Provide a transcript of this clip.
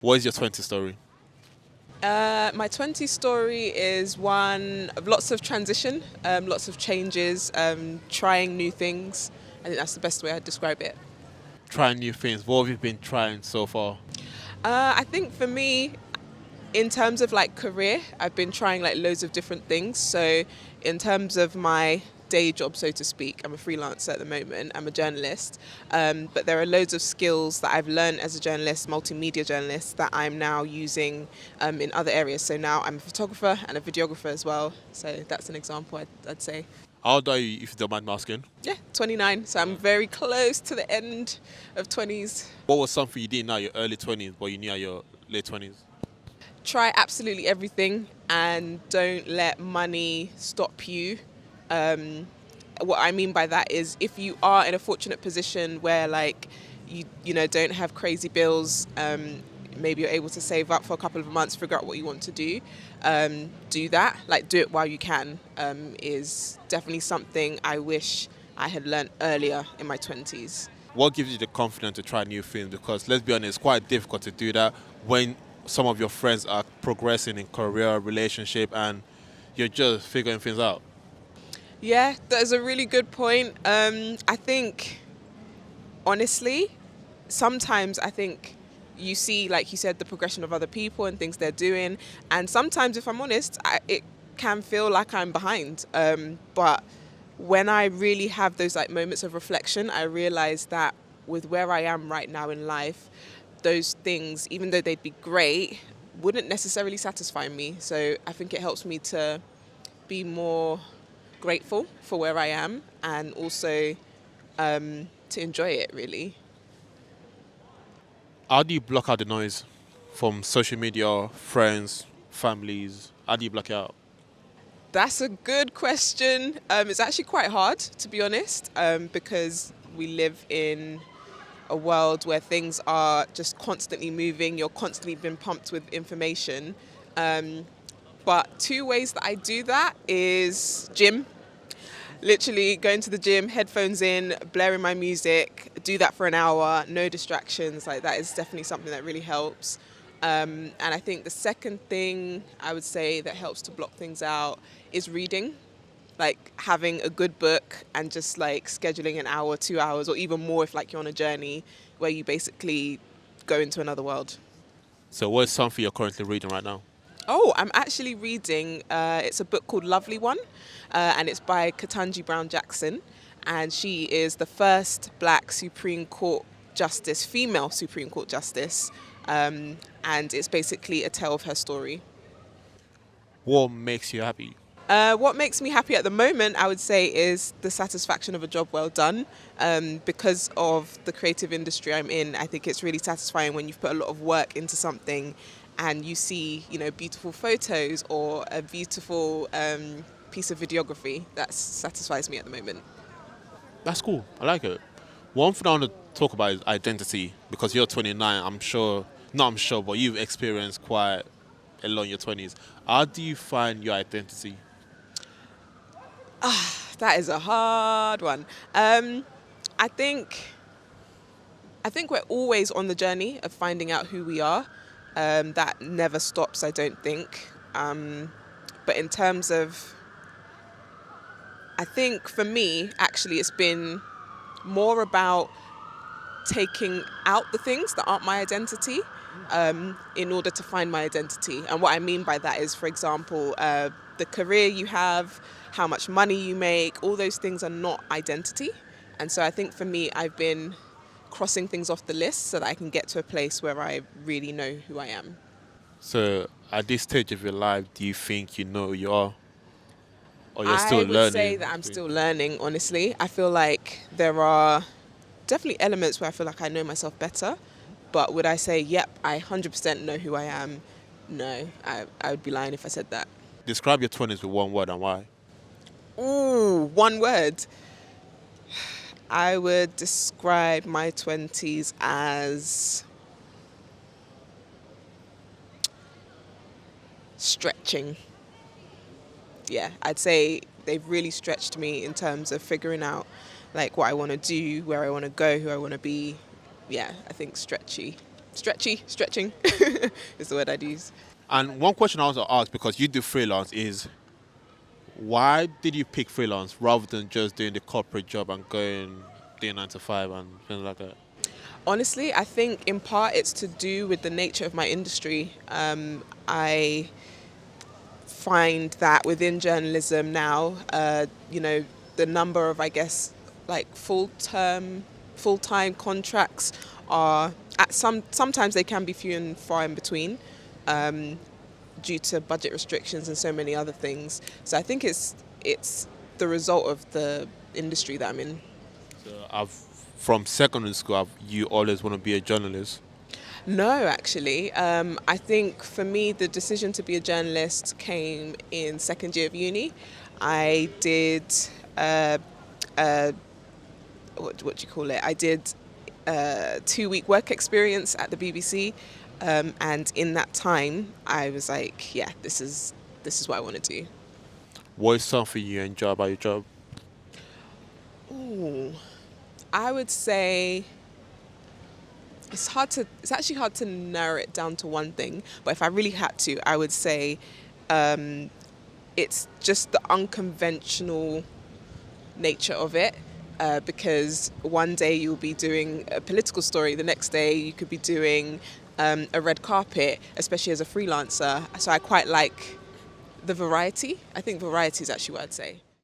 What is your 20 story? My 20 story is one of lots of transition, lots of changes, trying new things. I think that's the best way I'd describe it. Trying new things. What have you been trying so far? I think for me, in terms of like career, I've been trying like loads of different things. So, in terms of my day job, so to speak, I'm a freelancer at the moment. I'm a journalist, but there are loads of skills that I've learned as a journalist, multimedia journalist, that I'm now using in other areas. So now I'm a photographer and a videographer as well. So that's an example, I'd say. How old are you, if you don't mind me asking? Yeah, 29. So I'm very close to the end of 20s. What was something you did now your early 20s, but you knew at your late 20s? Try absolutely everything and don't let money stop you. What I mean by that is if you are in a fortunate position where like you don't have crazy bills, maybe you're able to save up for a couple of months, figure out what you want to do that. Like do it while you can is definitely something I wish I had learned earlier in my 20s. What gives you the confidence to try new things? Because let's be honest, it's quite difficult to do that when some of your friends are progressing in career, relationship, and you're just figuring things out. Yeah, that is a really good point. I think, honestly, sometimes I think you see, like you said, the progression of other people and things they're doing. And sometimes, if I'm honest, it can feel like I'm behind. But when I really have those like moments of reflection, I realize that with where I am right now in life, those things, even though they'd be great, wouldn't necessarily satisfy me. So I think it helps me to be more grateful for where I am and also to enjoy it really. How do you block out the noise from social media, friends, families? How do you block it out? That's a good question. It's actually quite hard, to be honest, because we live in a world where things are just constantly moving. You're constantly being pumped with information. But two ways that I do that is gym. Literally going to the gym, headphones in, blaring my music, do that for an hour, no distractions. Like that is definitely something that really helps. And I think the second thing I would say that helps to block things out is reading. Like having a good book and just like scheduling an hour, 2 hours, or even more if like you're on a journey where you basically go into another world. So, what is something you're currently reading right now? Oh, I'm actually reading. It's a book called Lovely One, and it's by Ketanji Brown Jackson, and she is the first Black Supreme Court Justice, female Supreme Court Justice, and it's basically a tale of her story. What makes you happy? What makes me happy at the moment, I would say, is the satisfaction of a job well done. Because of the creative industry I'm in, I think it's really satisfying when you've put a lot of work into something and you see, beautiful photos or a beautiful piece of videography. That satisfies me at the moment. That's cool. I like it. One thing I want to talk about is identity because you're 29. I'm sure, not I'm sure, but you've experienced quite a lot in your 20s. How do you find your identity? That is a hard one. I think I think we're always on the journey of finding out who we are. That never stops, I don't think. But in terms of, I think for me, actually, it's been more about taking out the things that aren't my identity in order to find my identity. And what I mean by that is, for example, the career you have, how much money you make, all those things are not identity. And so I think for me, I've been crossing things off the list so that I can get to a place where I really know who I am. So, at this stage of your life, do you think you know who you are? Or you're I still would say learning? that I'm still learning, honestly. I feel like there are definitely elements where I feel like I know myself better. But would I say, yep, I 100% know who I am? No, I would be lying if I said that. Describe your 20s with one word and why. Ooh, one word. I would describe my 20s as stretching. Yeah, I'd say they've really stretched me in terms of figuring out like what I want to do, where I want to go, who I want to be. Yeah, I think stretchy. Stretching is the word I'd use. And one question I also ask, because you do freelance, is why did you pick freelance rather than just doing the corporate job and going doing 9 to 5 and things like that? Honestly, I think in part it's to do with the nature of my industry. I find that within journalism now, the number of, I guess, like full-time contracts are sometimes they can be few and far in between, due to budget restrictions and so many other things. So I think it's the result of the industry that I'm in. So from secondary school, you always want to be a journalist? No, actually. I think for me, the decision to be a journalist came in second year of uni. I did, what do you call it? I did a 2-week work experience at the BBC. And in that time, I was like, yeah, this is what I want to do. What is something you enjoy about your job? Ooh, I would say it's actually hard to narrow it down to one thing. But if I really had to, I would say it's just the unconventional nature of it. Because one day you'll be doing a political story, the next day you could be doing a red carpet, especially as a freelancer. So I quite like the variety. I think variety is actually what I'd say.